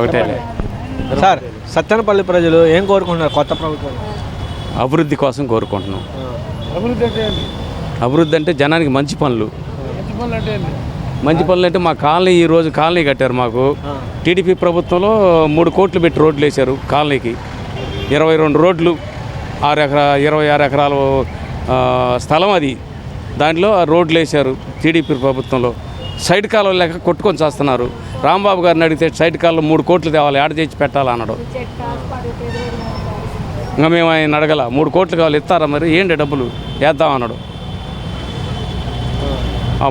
ఒకటే సార్ సత్తెనపల్లి ప్రజలు ఏం కోరుకుంటున్నారు కొత్త ప్రభుత్వం? అభివృద్ధి కోసం కోరుకుంటున్నాం. అభివృద్ధి అంటే జనానికి మంచి పనులు. మంచి పనులు అంటే మా కాలనీ ఈరోజు కాలనీ కట్టారు. మాకు టీడీపీ ప్రభుత్వంలో 3 కోట్లు పెట్టి రోడ్లు వేశారు. కాలనీకి 22 రోడ్లు 26 ఎకరాలు స్థలం అది. దాంట్లో రోడ్లు వేశారు టీడీపీ ప్రభుత్వంలో. సైడ్ కాలువలు లేక కొట్టుకొని చేస్తున్నారు. రాంబాబు గారిని అడిగితే సైడ్ కాలువలో 3 కోట్లు తేవాలి, యాడ్ చేసి పెట్టాలన్నాడు. ఇంకా మేము ఆయన అడగల 3 కోట్లు కావాలి, ఇస్తారా మరి ఏంటి డబ్బులు వేద్దామన్నాడు.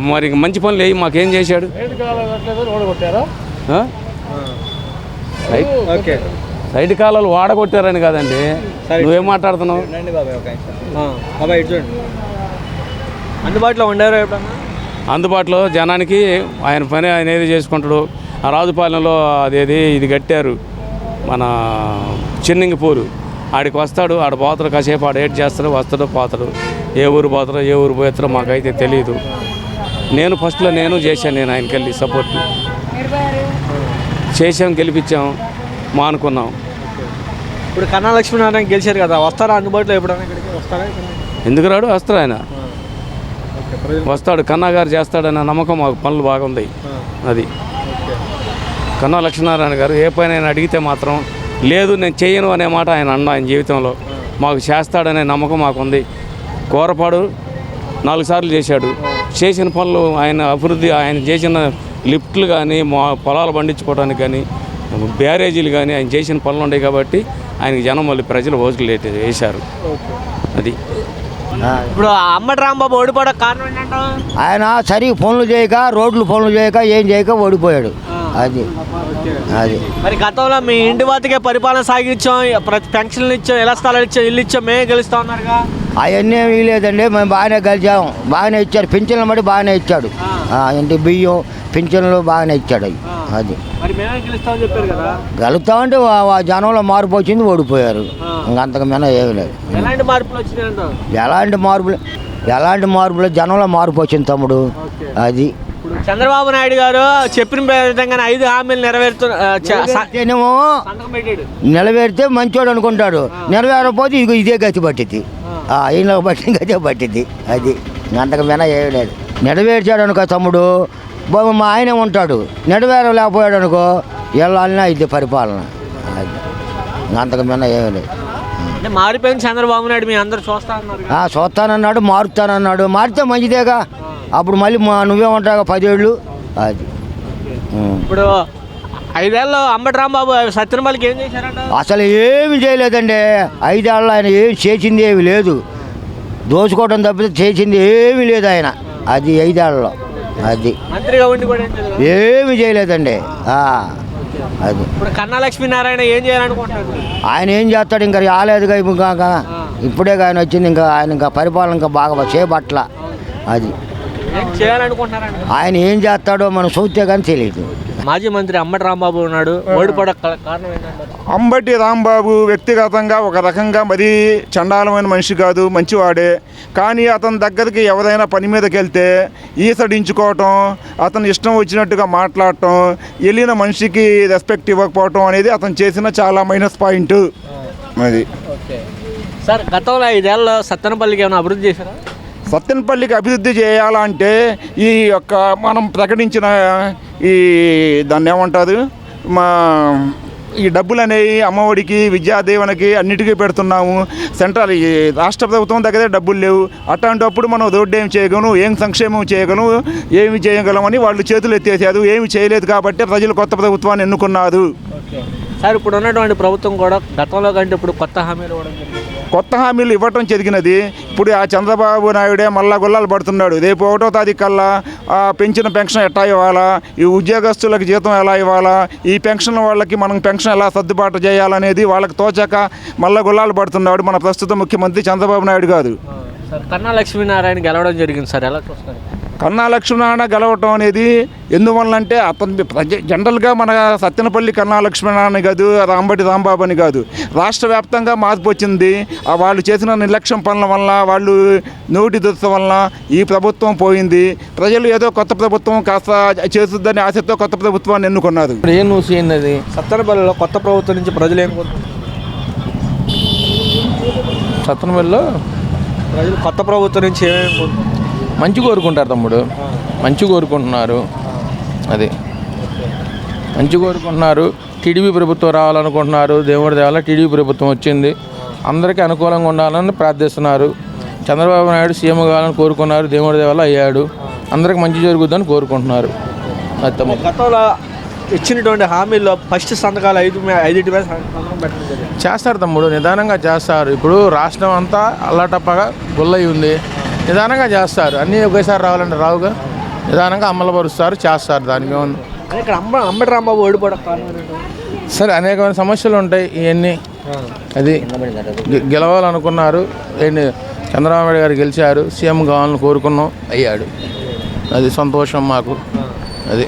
మరి మంచి పనులు వేయి మాకేం చేశాడు? సైడ్ కాలువలు వాడగొట్టారని కాదండి, నువ్వేం మాట్లాడుతున్నావు? అందుబాటులో ఉండేవారు ఎప్పుడన్నా? అందుబాటులో జనానికి ఆయన పని ఆయన ఏది చేసుకుంటాడు. ఆ రాజుపాలెంలో ఇది కట్టారు, మన చిన్నింగిపూరు. ఆడికి వస్తాడు, ఆడ పోతాడు, కాసేపు ఆడ ఏడ్ చేస్తాడు, వస్తాడు, పోతాడు. ఏ ఊరు పోతాడో ఏ ఊరు పోతాడో మాకైతే తెలియదు. నేను ఫస్ట్లో చేశాను, నేను ఆయనకి వెళ్ళి సపోర్ట్ చేసాం, గెలిపించాం, మానుకున్నాం. ఇప్పుడు కన్నా లక్ష్మీనారాయణ గెలిచారు కదా, వస్తారా అందుబాటులో ఎప్పుడైనా ఇక్కడికి వస్తారా? ఎందుకు రాడు? వస్తాడు ఆయన, వస్తాడు. కన్నా గారు చేస్తాడన్న నమ్మకం మాకు. పనులు బాగుంది. అది కన్నా లక్ష్మీనారాయణ గారు ఏ పని ఆయన అడిగితే మాత్రం లేదు నేను చేయను అనే మాట ఆయన అన్న. ఆయన జీవితంలో మాకు చేస్తాడనే నమ్మకం మాకుంది. కోరపాడు 4 సార్లు చేశాడు. చేసిన పనులు ఆయన అభివృద్ధి, ఆయన చేసిన లిఫ్ట్లు కానీ, మా పొలాలు పండించుకోవడానికి కానీ, బ్యారేజీలు కానీ ఆయన చేసిన పనులు ఉన్నాయి కాబట్టి ఆయనకి జనం మళ్ళీ ప్రజలు ఓట్లు వేశారు. అది ఇప్పుడు అంబటి రాంబాబు ఓడిపోవడం కారణం ఏంటంటే ఆయన సరిగ్గా పనులు చేయక, రోడ్లు పనులు చేయక, ఏం చేయక ఓడిపోయాడు. అది మరి గతంలో మీ ఇంటి వద్దకే పరిపాలన సాగించాం, పెన్షన్లు ఇచ్చాం, ఎలా స్థలాలు ఇచ్చాం, ఇల్లు ఇచ్చాం, మేమే గెలుస్తా ఉన్నారుగా. అవన్నీ ఏమీ లేదండి, మేము బాగానే గెలిచాము. బాగానే ఇచ్చారు, పింఛన్లు బట్టి బాగానే ఇచ్చాడు. ఇంటి బియ్యం పింఛన్లు బాగానే ఇచ్చాడు. అది మరి మేమే గెలుస్తామని చెప్పారు కదా. గెలుస్తామంటే జనంలో మార్పు వచ్చింది, ఓడిపోయారు. ఇంకంతకు మీద ఏమీ లేదు. ఎలాంటి మార్పులు వచ్చినాయంట? ఎలాంటి మార్పులు జనంలో మార్పు వచ్చింది తమ్ముడు. అది ఇప్పుడు చంద్రబాబు నాయుడు గారు చెప్పిన విధంగానే 5 హామీలు నెరవేరితే మంచోడు అనుకుంటాడు, నెరవేరకపోతే ఇదే గతి పట్టింది. ఈయన బట్టి గతే పట్టింది. అది అంతకు మీద ఏమీ లేదు. నెరవేర్చాడు అనుకో తమ్ముడు, మా ఆయనే ఉంటాడు. నెరవేరలేకపోయాడు అనుకో వెళ్ళాలన్నా ఇది పరిపాలన. అది అంతకు మీద ఏమీ లేదు. మారిపోయింది చంద్రబాబు నాయుడు, మీ అందరూ చూస్తానన్నాడు, మారుతానన్నాడు. మారితే మంచిదేగా. అప్పుడు మళ్ళీ నువ్వేమంటావు 10 ఏళ్ళు. అది ఇప్పుడు 5 ఏళ్ళు అంబటి రాంబాబు సత్యనపల్లికి ఏం చేశారంట? అసలు ఏమి చేయలేదండి. 5 ఏళ్ళు ఆయన ఏం చేసింది ఏమి లేదు. దోచుకోవడం తప్పితే చేసింది ఏమీ లేదు ఆయన. అది 5 ఏళ్ళలో అది మంత్రిగా ఉండి కూడా ఏమి చేయలేదండి. అది ఇప్పుడు కన్నా లక్ష్మీనారాయణ ఏం చేయాలనుకుంటున్నారు? ఆయన ఏం చేస్తాడు? ఇంకా రాలేదుగా. ఇప్పుడే ఆయన వచ్చింది. ఇంకా ఆయన ఇంకా పరిపాలన ఇంకా బాగా చేపట్ల. అది చేయాలనుకుంటున్నారండి. ఆయన ఏం చేస్తాడో మనం చూస్తే కానీ తెలియదు. మాజీ మంత్రి అంబటి రాంబాబు ఉన్నాడు, ఓడిపోవడం కారణం ఏంటంటే? అంబటి రాంబాబు వ్యక్తిగతంగా ఒక రకంగా మరీ చండాలమైన మనిషి కాదు, మంచివాడే. కానీ అతని దగ్గరికి ఎవరైనా పని మీదకి వెళ్తే ఈసడించుకోవటం, అతను ఇష్టం వచ్చినట్టుగా మాట్లాడటం, వెళ్ళిన మనిషికి రెస్పెక్ట్ ఇవ్వకపోవటం అనేది అతను చేసిన చాలా మైనస్ పాయింట్. అది సార్ గతంలో 5 ఏళ్ళలో సత్తెనపల్లికి ఏమైనా అభివృద్ధి చేశారా? సత్తెనపల్లికి అభివృద్ధి చేయాలంటే ఈ యొక్క మనం ప్రకటించిన దాన్ని ఏమంటారు, ఈ డబ్బులు అనేవి అమ్మఒడికి, విద్యాదీవెనకి అన్నిటికీ పెడుతున్నాము. సెంట్రల్ రాష్ట్ర ప్రభుత్వం దగ్గరే డబ్బులు లేవు. అట్లాంటప్పుడు మనం రోడ్డు ఏం చేయగలం, ఏం సంక్షేమం చేయగలం, ఏమి చేయగలమని వాళ్ళు చేతులు ఎత్తేసారు. ఏమి చేయలేదు కాబట్టి ప్రజలు కొత్త ప్రభుత్వాన్ని ఎన్నుకున్నారు. సార్ ఇప్పుడు ఉన్నటువంటి ప్రభుత్వం కూడా గతంలో కంటే ఇప్పుడు కొత్త హామీలు ఇవ్వటం జరిగినది. ఇప్పుడు ఆ చంద్రబాబు నాయుడే మళ్ళా గుల్లాలు పడుతున్నాడు. రేపు 1వ తారీఖు కల్లా పెంచిన పెన్షన్ ఎట్లా ఇవ్వాలా, ఈ ఉద్యోగస్తులకు జీతం ఎలా ఇవ్వాలా, ఈ పెన్షన్ వాళ్ళకి మనం పెన్షన్ ఎలా సర్దుబాటు చేయాలనేది వాళ్ళకి తోచాక మళ్ళా గుల్లాలు పడుతున్నాడు మన ప్రస్తుత ముఖ్యమంత్రి చంద్రబాబు నాయుడు గారు. కన్నా లక్ష్మీనారాయణ గెలవడం జరిగింది సార్, ఎలా చూస్తారు? కన్నా లక్ష్మీనారాయణ గెలవటం అనేది ఎందువల్లంటే అతను జనరల్గా మన సత్తెనపల్లి కన్నా లక్ష్మీనారాయణ కాదు, రాంబటి రాంబాబు అని కాదు, రాష్ట్ర వ్యాప్తంగా మార్పు వచ్చింది. వాళ్ళు చేసిన నిర్లక్ష్యం పనుల వల్ల, వాళ్ళు నోటి దురద వల్ల ఈ ప్రభుత్వం పోయింది. ప్రజలు ఏదో కొత్త ప్రభుత్వం కాస్త చేస్తుందని ఆశతో కొత్త ప్రభుత్వాన్ని ఎన్నుకున్నారు. ఇప్పుడు ఏం న్యూస్ ఏంది అది? సత్తెనపల్లిలో కొత్త ప్రభుత్వం నుంచి ప్రజలు ఏం కోరుకుంటున్నారు? సత్తెనపల్లిలో ప్రజలు కొత్త ప్రభుత్వం నుంచి ఏమేమి కోరుకుంటున్నారు? మంచి కోరుకుంటారు తమ్ముడు, మంచి కోరుకుంటున్నారు. అది మంచి కోరుకుంటున్నారు. టీడీపీ ప్రభుత్వం రావాలనుకుంటున్నారు. దేవుడి దేవాల టీడీపీ ప్రభుత్వం వచ్చింది. అందరికీ అనుకూలంగా ఉండాలని ప్రార్థిస్తున్నారు. చంద్రబాబు నాయుడు సీఎం కావాలని కోరుకున్నారు. దేవుడి దేవాల అయ్యాడు. అందరికి మంచి జరుగుతుందని కోరుకుంటున్నారు. అది తమ్ముడు. గతంలో ఇచ్చినటువంటి హామీల్లో ఫస్ట్ సంతకాలు ఐదింటి మీద సంతకం పెట్టడం జరిగింది. చేస్తారు తమ్ముడు, నిదానంగా చేస్తారు. ఇప్పుడు రాష్ట్రం అంతా అల్లాటప్పగా గుల్లయి ఉంది. నిదానంగా చేస్తారు. అన్నీ ఒకేసారి రావాలంటే రావుగా. నిదానంగా అమలుపరుస్తారు, చేస్తారు. దానికి ఏముంది? అదే ఇక్కడ అంబటి రాంబాబు ఓడిపోవడం కారణం ఏంటంటే సరే అనేకమైన సమస్యలు ఉంటాయి. ఇవన్నీ అది గెలవాలనుకున్నారు. ఏంటి చంద్రబాబు నాయుడు గారు గెలిచారు. సీఎం కావాలని కోరుకున్నాం, అయ్యాడు. అది సంతోషం మాకు. అది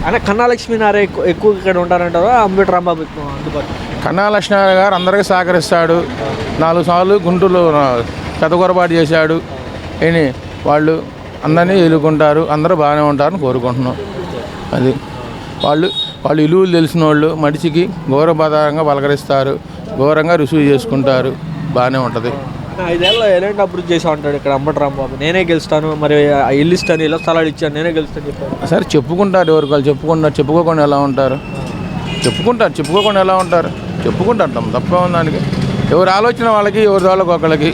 అంటే కన్నా లక్ష్మీనారాయణ ఎక్కువ ఇక్కడ ఉంటారంటారా, అంబటి రాంబాబు ఎక్కువ అందుబాటు? కన్నా లక్ష్మీనారాయణ గారు అందరికీ సహకరిస్తాడు. 4 సార్లు గుంటూరులో పెద్ద పొరపాటు చేశాడు. ఏంటి వాళ్ళు అందరినీ ఎదుర్కొంటారు. అందరూ బాగానే ఉంటారని కోరుకుంటున్నాం. అది వాళ్ళు విలువలు తెలిసిన వాళ్ళు మనిషికి గౌరవప్రదంగా పలకరిస్తారు, ఘోరంగా రిసీవ్ చేసుకుంటారు. బాగానే ఉంటుంది. 5 ఏళ్ళలో ఎలాంటి అభివృద్ధి చేసా ఉంటాడు ఇక్కడ అంబటి రాంబాబు? నేనే గెలుస్తాను, మరి ఇల్లు ఇస్తాను, ఇళ్ళ స్థలాలు ఇచ్చాను, నేనే గెలుస్తాను చెప్పారు. సరే చెప్పుకుంటారు. ఎవరికి వాళ్ళు చెప్పుకుంటారు. చెప్పుకోకుండా ఎలా ఉంటారు? చెప్పుకోకుండా ఎలా ఉంటారు? చెప్పుకుంటారు. తప్ప దానికి ఎవరి ఆలోచన వాళ్ళకి, ఎవరి వాళ్ళకి ఒకళ్ళకి.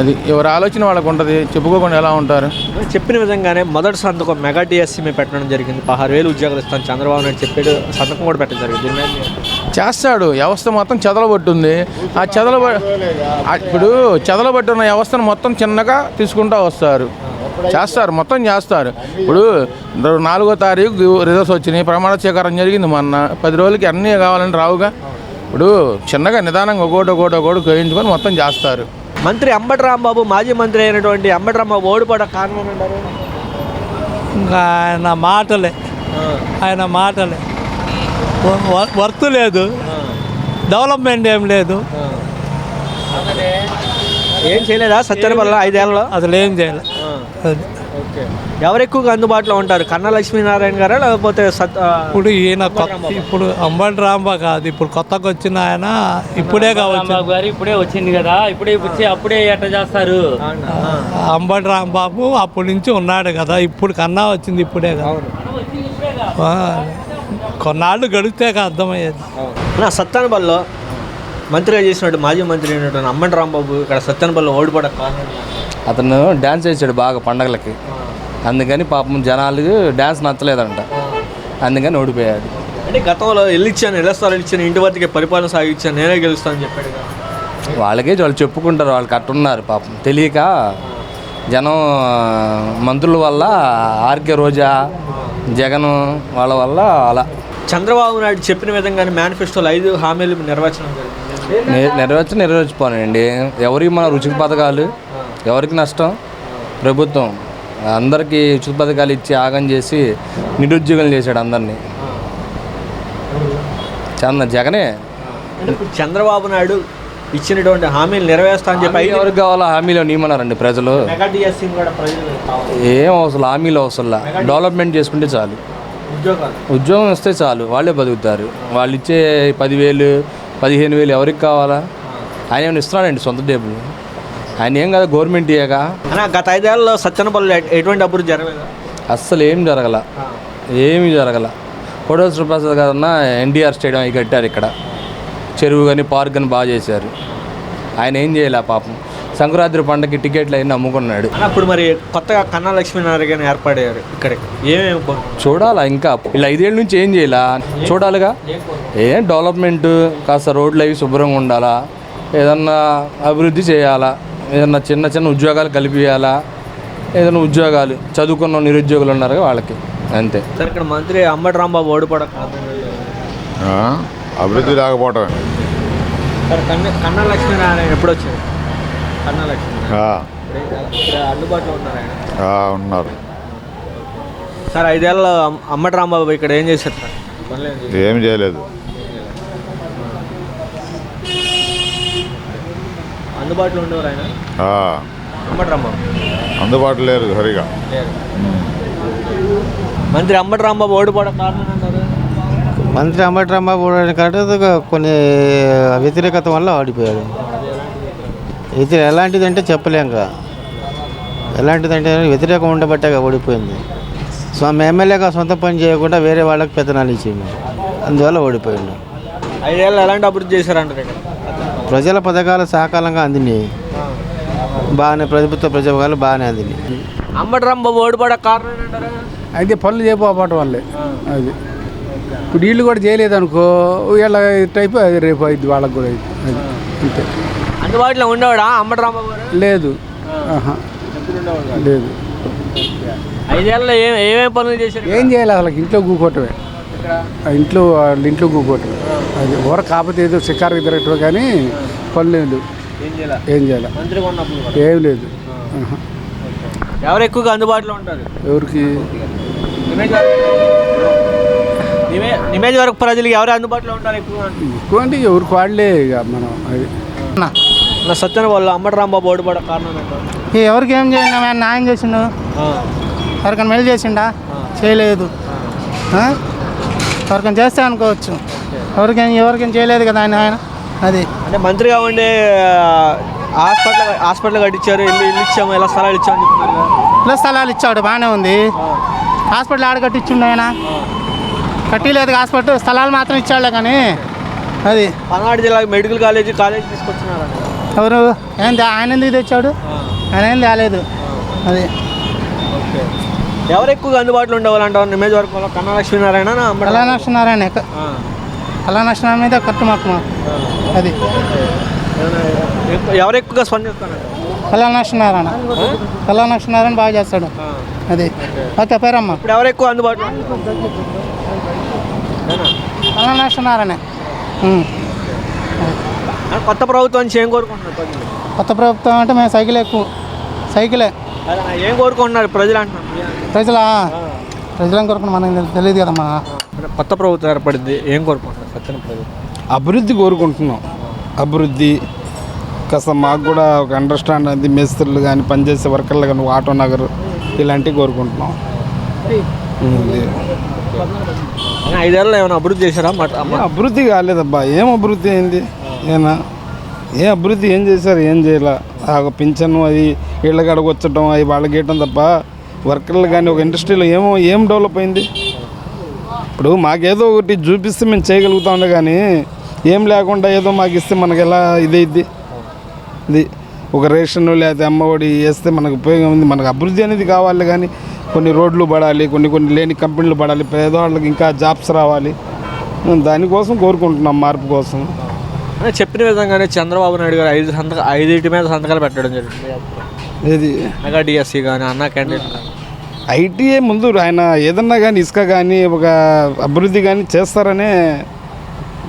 అది ఎవరి ఆలోచన వాళ్ళకి ఉంటుంది. చెప్పుకోకుండా ఎలా ఉంటారు? చెప్పిన విధంగానే మొదటి సంతకం మెగా డిఎస్సీ మీద పెట్టడం జరిగింది. 16,000 ఉద్యోగాలు ఇస్తాను చంద్రబాబు నాయుడు చెప్పాడు. సంతకం కూడా పెట్టడం జరిగింది. చేస్తాడు. వ్యవస్థ మొత్తం చెదలబట్టుంది. ఇప్పుడు చెదలబట్టున్న వ్యవస్థను మొత్తం చిన్నగా తీసుకుంటూ వస్తారు. చేస్తారు, మొత్తం చేస్తారు. ఇప్పుడు 4వ తారీఖు రిజల్ట్స్ వచ్చినాయి. ప్రమాణ స్వీకారం జరిగింది మొన్న. 10 రోజులకి అన్నీ కావాలని రావుగా. ఇప్పుడు చిన్నగా నిదానంగా ఒకటి వేయించుకొని మొత్తం చేస్తారు. మంత్రి అంబటి రాంబాబు, మాజీ మంత్రి అయినటువంటి అంబటి రాంబాబు ఓడిపోవడం కారణం అంటారు? ఇంకా ఆయన మాటలే వర్త్ లేదు, డెవలప్మెంట్ ఏం లేదు. ఏం చేయలేదా సత్తెనపల్లి 5 ఏళ్ళలో? అసలు ఏం చేయలేదు. ఎవరు ఎక్కువగా అందుబాటులో ఉంటారు? కన్నా లక్ష్మీనారాయణ గారా లేకపోతే ఇప్పుడు ఈయన ఇప్పుడు అంబటి రాంబాబు కాదు, ఇప్పుడు కొత్తగా వచ్చిన ఆయన ఇప్పుడే కావచ్చు. ఇప్పుడే వచ్చింది కదా, ఇప్పుడే వచ్చి అప్పుడే ఎట్లా చేస్తారు? అంబటి రాంబాబు అప్పటి నుంచి ఉన్నాడు కదా, ఇప్పుడు కన్నా వచ్చింది ఇప్పుడే కదా. కొన్నాళ్ళు గడిస్తే అర్థమయ్యేది. సత్తెనపల్లిలో మంత్రిగా చేసినట్టు మాజీ మంత్రి అయినటువంటి అంబటి రాంబాబు ఇక్కడ సత్తెనపల్లిలో ఓడిపోవడం కారణం? అతను డ్యాన్స్ చేశాడు బాగా పండగలకి. అందుకని పాపం జనాలకు డ్యాన్స్ నచ్చలేదంట. అందుకని ఓడిపోయాడు. అంటే గతంలో ఇల్లు ఇచ్చాను, ఇళ్ల స్థలాలు ఇచ్చాను, ఇంటి వద్దకే పరిపాలన సాగించాను, నేనే గెలుస్తానని చెప్పాడు. వాళ్ళకే వాళ్ళు చెప్పుకుంటారు. వాళ్ళకి అట్టున్నారు పాపం. తెలియక జనం మంత్రుల వల్ల, ఆర్కే రోజా, జగన్ వాళ్ళ వల్ల అలా. చంద్రబాబు నాయుడు చెప్పిన విధంగానే మేనిఫెస్టోలో 5 హామీలు నెరవేర్చడం జరిగింది. నెరవేర్చిపోనండి. ఎవరికి మన రుచి పథకాలు ఎవరికి నష్టం? ప్రభుత్వం అందరికీ ఉచిత పథకాలు ఇచ్చి ఆగం చేసి నిరుద్యోగులు చేశాడు అందరినీ. జగనే. చంద్రబాబు నాయుడు ఇచ్చినటువంటి హామీలు నెరవేరుస్తా అని చెప్పి ఎవరికి కావాలో హామీలు నియమన్నారండి ప్రజలు. ఏం అవసరం, హామీలు అవసరం. డెవలప్మెంట్ చేసుకుంటే చాలు. ఉద్యోగం ఇస్తే చాలు, వాళ్ళే బతుకుతారు. వాళ్ళు ఇచ్చే 10,000 15,000 ఎవరికి కావాలా? ఆయన ఏమైనా ఇస్తున్నాడండి సొంత టేబుల్? ఆయన ఏం కదా, గవర్నమెంట్ ఇయ్యాక. గత 5 ఏళ్ళలో సత్తెనపల్లి ఎటువంటి అభివృద్ధి జరగలేదు? అస్సలు ఏం ఏమీ జరగల. కోటేశ్వర ప్రసాద్ గారన్న ఎన్టీఆర్ స్టేడియం అవి కట్టారు. ఇక్కడ చెరువు కానీ పార్క్ కానీ బాగా చేశారు. ఆయన ఏం చేయలే పాపం. సంక్రాంతి పండగకి టికెట్లు అయినా అమ్ముకున్నాడు. అప్పుడు మరి కొత్తగా కన్నా లక్ష్మీనారాయణ ఏర్పడారు. ఇక్కడ ఏమేమి చూడాలా? ఇంకా ఇలా 5 ఏళ్ళ నుంచి ఏం చేయాలా? చూడాలిగా. ఏం డెవలప్మెంట్, కాస్త రోడ్లు అవి శుభ్రంగా ఉండాలా, ఏదన్నా అభివృద్ధి చేయాలా, ఏదన్నా చిన్న చిన్న ఉద్యోగాలు కల్పించాలా, ఏదైనా ఉద్యోగాలు చదువుకున్న నిరుద్యోగులు ఉన్నారు వాళ్ళకి, అంతే. సార్ ఇక్కడ మంత్రి అంబటి రాంబాబు ఓడిపోవడం అభివృద్ధి రాకపోవటం. సార్ కన్నా లక్ష్మీనారాయణ ఎప్పుడు వచ్చారు? కన్నా లక్ష్మీనారాయణ అందుబాటులో ఉన్నారు ఆయన. ఉన్నారు. సార్ 5 ఏళ్ళలో అంబటి రాంబాబు ఇక్కడ ఏం చేశారు సార్? పనులు ఏం చేశారు? ఏం చేయలేదు. అందుబాటులో ఉండేవారు ఆయన అంబటి రాంబాబు? అందుబాటులో లేరు సరిగా. మంత్రి అంబటి రాంబాబు ఓడిపోవడం కారణం అంటారు? మంత్రి అంబటి రాంబాబు కొన్ని వ్యతిరేకత వల్ల ఓడిపోయాడు. ఎలాంటిదంటే చెప్పలేంగా, ఎలాంటిదంటే వ్యతిరేకం ఉండబట్టే ఓడిపోయింది. ఎమ్మెల్యేగా సొంత పని చేయకుండా వేరే వాళ్ళకి పెత్తనాలు ఇచ్చింది, అందువల్ల ఓడిపోయింది. 5 ఏళ్ళు ఎలాంటి అభివృద్ధి చేశారంటారు ఇక్కడ? ప్రజల పథకాలు సకాలంగా అందినాయి, బాగానే ప్రభుత్వ పథకాలు బాగానే అందినాయి. అంబటి రాంబాబు ఓడిపోవడం కారణం ఏంటంటారు? అయితే పనులు చేయకపోవటం వల్లే. అది ఇప్పుడు వీళ్ళు కూడా చేయలేదు అనుకో, వీళ్ళ టైప్ అది రేపు అయింది వాళ్ళకి కూడా అయింది. అది అంతే. అందుబాటులో ఉండేవాడా అంబటి రాంబాబు గారు? లేదు, లేదు. 5 ఏళ్ళలో ఏమేమి పనులు చేశారు? ఏం చేయాలి అసలు? ఇంట్లో కూకోవటమే, వాళ్ళ ఇంట్లో కూకోవటమే. అది ఊర కాకపోతే ఏదో షికారుకి తిరగటం, కానీ పనులు లేదు. ఏం చేయాలి? మంత్రిగా ఉన్నప్పుడు ఏం లేదు. ఎవరు ఎక్కువగా అందుబాటులో ఉంటారు? ఎవరికి? నియోజకవర్గ ప్రజలకు ఎవరు అందుబాటులో ఉంటారు ఎక్కువ? ఎక్కువ అంటే ఎవరికి వాళ్ళే ఇక మనం. అది నా సత్యన వాళ్ళు అంబటి రాంబాబు ఓడిపోవడం కారణం ఏంటంటారు? ఎవరికి ఏం చేయండి, న్యాయం చేసిండు, ఎవరికైనా మెల్లి చేసిండా? చేయలేదు. ఎవరికైనా చేస్తే అనుకోవచ్చు, ఎవరికైనా చేయలేదు కదా ఆయన. అది అంటే మంత్రిగా ఉండే హాస్పిటల్ కట్టించారు, ఇల్లు ఇచ్చాము, ఇలా స్థలాలు ఇచ్చామని చెప్తున్నారు కదా. ఇలా స్థలాలు ఇచ్చాడు, బాగానే ఉంది. హాస్పిటల్ ఆడ కట్టించిండు ఆయన? కట్టిలేదు హాస్పిటల్, స్థలాలు మాత్రం ఇచ్చాడులే. కానీ అది పల్నాడు జిల్లా మెడికల్ కాలేజ్ తీసుకొచ్చినారు. ఎవరు ఆయన ఎందుకు తెచ్చాడు? ఆయన ఏం తేలేదు. అది ఎవరు ఎక్కువగా అందుబాటులో ఉండేవాళ్ళంటారు నియోజకవర్గంలో? కన్నా లక్ష్మీనారాయణ, కళాలక్ష్మీనారాయణ. కళాలక్ష్మీనారాయణ మీద కట్టు మాకు. అది ఎవరు ఎక్కువగా స్పందిస్తారు? కళాలక్ష్మీనారాయణ బాగా చేస్తాడు. అది ఓకే పేరమ్మా. ఇప్పుడు ఎవరు ఎక్కువ అందుబాటులో? కళాలక్ష్మీనారాయణ. కొత్త ప్రభుత్వం నుంచి ఏం కోరుకుంటున్నారు? కొత్త ప్రభుత్వం అంటే మేము సైకిలే ఏం కోరుకుంటున్నారు ప్రజలు అంటున్నారు? ప్రజలను కోరుకున్నాం, మనకి తెలియదు కదమ్మా. కొత్త ప్రభుత్వం ఏర్పడింది, ఏం కోరుకుంటున్నారు సత్యన ప్రజలు? అభివృద్ధి కోరుకుంటున్నాం. అభివృద్ధి కాస్త మాకు కూడా ఒక అండర్స్టాండ్ అది, మేస్త్రులు కానీ పనిచేసే వర్కర్లు కానీ ఆటో నగరు ఇలాంటివి కోరుకుంటున్నాం. 5 ఏళ్ళలో ఏమైనా అభివృద్ధి చేశారా? అభివృద్ధి కాలేదబ్బా. ఏం అభివృద్ధి అయింది? ఏ అభివృద్ధి ఏం చేశారు? ఏం చేయాల? పింఛను అది ఇళ్ళ కాడకు వచ్చటం, అవి వాళ్ళకి గీయటం తప్ప వర్కర్లు కానీ ఒక ఇండస్ట్రీలో ఏం డెవలప్ అయింది? ఇప్పుడు మాకేదో ఒకటి చూపిస్తే మేము చేయగలుగుతా ఉండే, కానీ ఏం లేకుండా ఏదో మాకు ఇస్తే మనకు ఎలా ఇదైద్ది? ఇది ఒక రేషన్ లేకపోతే అమ్మఒడి వేస్తే మనకు ఉపయోగం ఉంది. మనకు అభివృద్ధి అనేది కావాలి, కానీ కొన్ని రోడ్లు పడాలి, కొన్ని లేని కంపెనీలు పడాలి, పేదవాళ్ళకి ఇంకా జాబ్స్ రావాలి. దానికోసం కోరుకుంటున్నాం, మార్పు కోసం. చెప్పిన విధంగానే చంద్రబాబు నాయుడు గారు 5 మీద సంతకాలు పెట్టడం జరిగింది. ఏది మెగా డిఎస్సి కానీ, అన్నా క్యాంటీన్, ఐటీఏ ముందు ఆయన ఏదన్నా కానీ ఇసుక కానీ ఒక అభివృద్ధి కానీ చేస్తారనే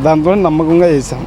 దాంతో నమ్మకంగా చేశాం.